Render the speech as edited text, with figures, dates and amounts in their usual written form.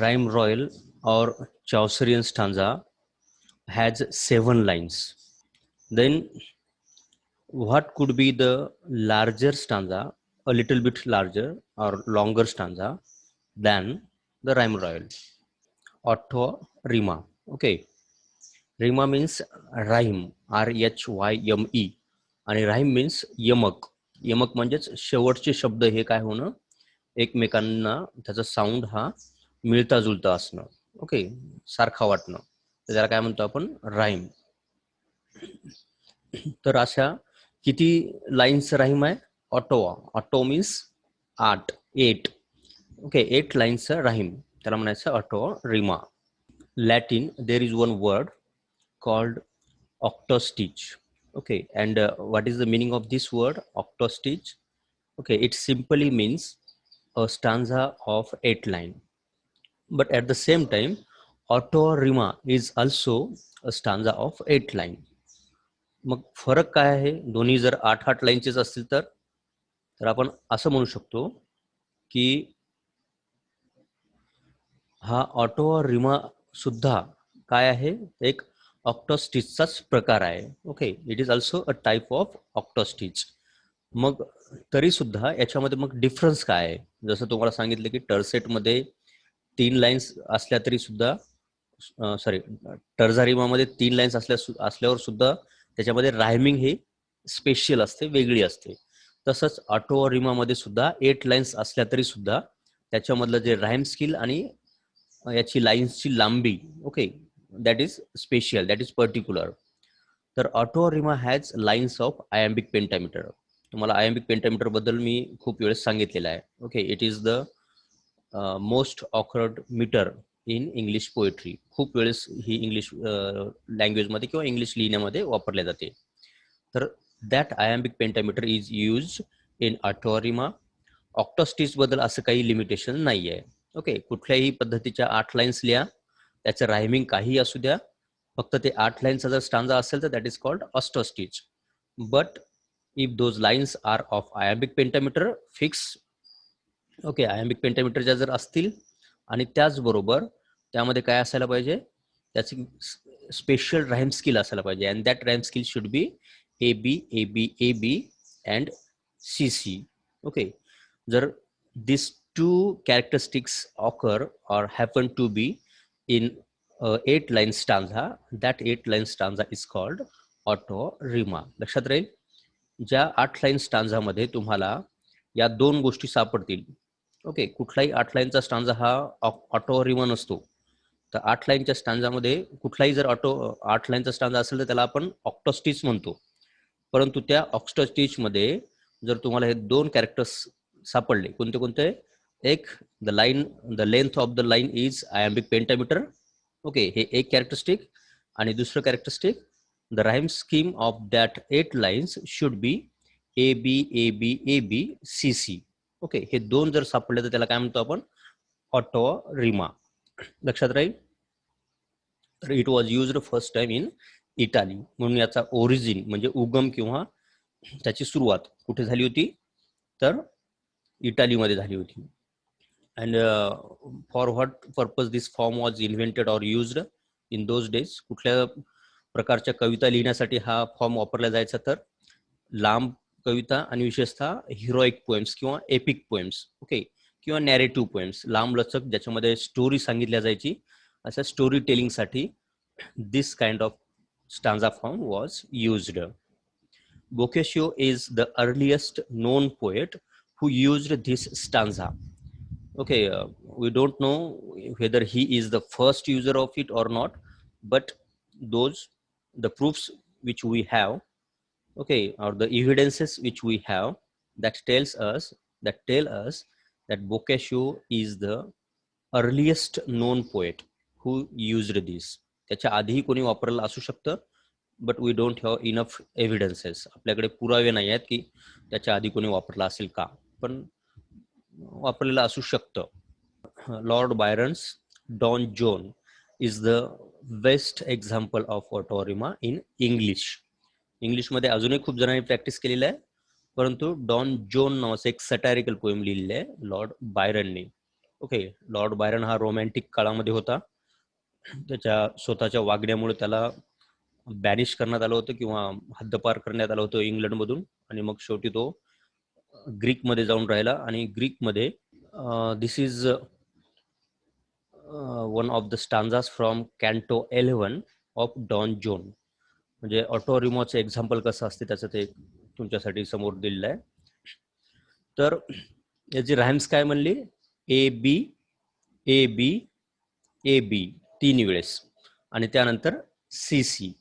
rhyme royal or Chaucerian stanza has 7 lines. Then what could be the larger stanza, a little bit larger or longer stanza than the rhyme royal? Otto rima. Okay. Rima means rhyme, RHYME, आणि rhyme means यमक. यमक म्हणजेच शेवटचे शब्द हे काय होणं, एकमेकांना त्याचा साऊंड हा मिळता जुळता असणं. ओके, सारखा वाटणं, तर त्याला काय म्हणतो आपण, राईम. तर अशा किती लाईन्स राईम आहे? Auto means 8. Okay, 8 lines rhyme, त्याला म्हणायचं auto Rima. Latin there is one word called octostitch. Okay, and what is the meaning of this word octostitch? Okay, it simply means a stanza of 8 lines, but at the same time autorima is also a stanza of 8 lines. मग फरक काय आहे? दोन्ही जर 8 लाईनचेच असतील तर आपण असं म्हणू शकतो की हा ऑटो रिमा सुद्धा काय आहे, एक ऑक्टोस्टिचचाच प्रकार आहे. Okay, it is also a type of octostich. मग तरी सुद्धा याच्यामध्ये मग डिफरन्स काय आहे? जसं तुम्हाला सांगितलं की टर्सेटमध्ये 3 लाईन्स असल्या तरी सुद्धा, सॉरी, टर्झारिमामध्ये 3 लाईन्स असल्यावर सुद्धा त्याच्यामध्ये रायमिंग ही स्पेशल असते, वेगळी असते. तसंच ऑटो रिमामध्ये सुद्धा 8 लाईन्स असल्या तरी सुद्धा त्याच्यामधलं जे राईम स्किल आणि याची लाईन्सची लांबी, okay, that is special, that is particular. तर ottava rima has lines of iambic pentameter. तुम्हाला आयॅम्बिक पेंटामीटर बद्दल मी खूप वेळेस सांगितलेलं आहे. Okay, it is the most awkward metre in English poetry. खूप वेळेस ही इंग्लिश लँग्वेजमध्ये किंवा इंग्लिश लिहिण्यामध्ये वापरले जाते. तर that iambic pentameter is use in ottava rima. Octostich बद्दल असं काही लिमिटेशन नाही आहे. ओके, कुठल्याही पद्धतीच्या 8 लाईन्स लिहा, त्याचं रायमिंग काही असू द्या, फक्त ते 8 लाईन्सचा जर स्टांजा असेल तर that is called octostich. But if those lines are of iambic pentameter fix, okay, iambic पेंटामीटरच्या जर असतील आणि त्याचबरोबर त्यामध्ये काय असायला पाहिजे, त्याची स्पेशल राईम स्किल असायला पाहिजे, and that rhyme skill should be A B A B A B A B C. Okay, C this two characteristics occur or happen to be in 8 line stanza, that 8 line stanza is called ottava Rima. लक्षात राहील, ज्या 8 line स्टांझामध्ये तुम्हाला या 2 गोष्टी सापडतील. Okay, कुठलाही 8 लाईनचा stanza हा ऑटो रिमा नसतो. तर 8 लाईनच्या स्टांजामध्ये कुठलाही जर 8 लाईनचा स्टांजा असेल तर त्याला आपण ऑक्टोस्टिच म्हणतो. परंतु त्या ऑक्टोस्टिचमध्ये जर तुम्हाला हे 2 कॅरेक्टर्स सापडले, कोणते कोणते? एक, the length of the line is iambic pentameter. Okay, हे एक कॅरेक्टरिस्टिक. आणि दुसरं characteristic, the rhyme scheme of that 8 lines should be A B A B A B C C. Okay, हे 2 जर सापडले तर त्याला काय म्हणतो आपण? ऑटो रिमा. लक्षात राहील. तर it was used first time in Italy. म्हणून याचा ओरिजिन म्हणजे उगम किंवा त्याची सुरुवात कुठे झाली होती? तर इटालीमध्ये झाली होती. And for what purpose this form was invented or used in those days? कुठल्या प्रकारच्या कविता लिहिण्यासाठी हा फॉर्म वापरला जायचा? तर लांब कविता आणि विशेषतः हिरोइक पोएम्स किंवा एपिक पोएम्स, ओके, किंवा नॅरेटिव्ह पोएम्स, लांब लचक ज्याच्यामध्ये स्टोरी सांगितल्या जायची, अशा स्टोरी टेलिंगसाठी this kind of stanza form was used. Boccaccio is the earliest known poet who used this stanza. Okay, we don't know whether he is the first user of it or not, but the proofs which we have, okay, or the evidences which we have, that tell us that Boccaccio is the earliest known poet who used this. त्याच्या आधीही कोणी वापरलं असू शकतं, but we don't have enough evidences. आपल्याकडे पुरावे नाही आहेत की त्याच्या आधी कोणी वापरला असेल का, पण वापरलेलं असू शकतं. Lord Byron's Don Juan is the best example of ottava rima in English. इंग्लिशमध्ये अजूनही खूप जणांनी प्रॅक्टिस केलेलं आहे, परंतु डॉन जोन नावाचं एक सटायरिकल पोएम लिहिलेलं आहे लॉर्ड बायरनने. ओके. लॉर्ड बायरन हा रोमॅन्टिक काळामध्ये होता. त्याच्या स्वतःच्या वागण्यामुळे त्याला बॅनिश करण्यात आलं होतं किंवा हद्दपार करण्यात आलं होतं इंग्लंडमधून, आणि मग शेवटी तो ग्रीकमध्ये जाऊन राहिला. आणि ग्रीकमध्ये this is one of the stanzas from canto 11 of Don Juan. म्हणजे ऑटो रिमोचं एक्झाम्पल कसं असते त्याचं ते तुमच्यासाठी समोर दिलेलं आहे. तर याची राइम्स काय म्हणली? ए बी ए बी ए बी 3 वेळेस, आणि त्यानंतर सी सी.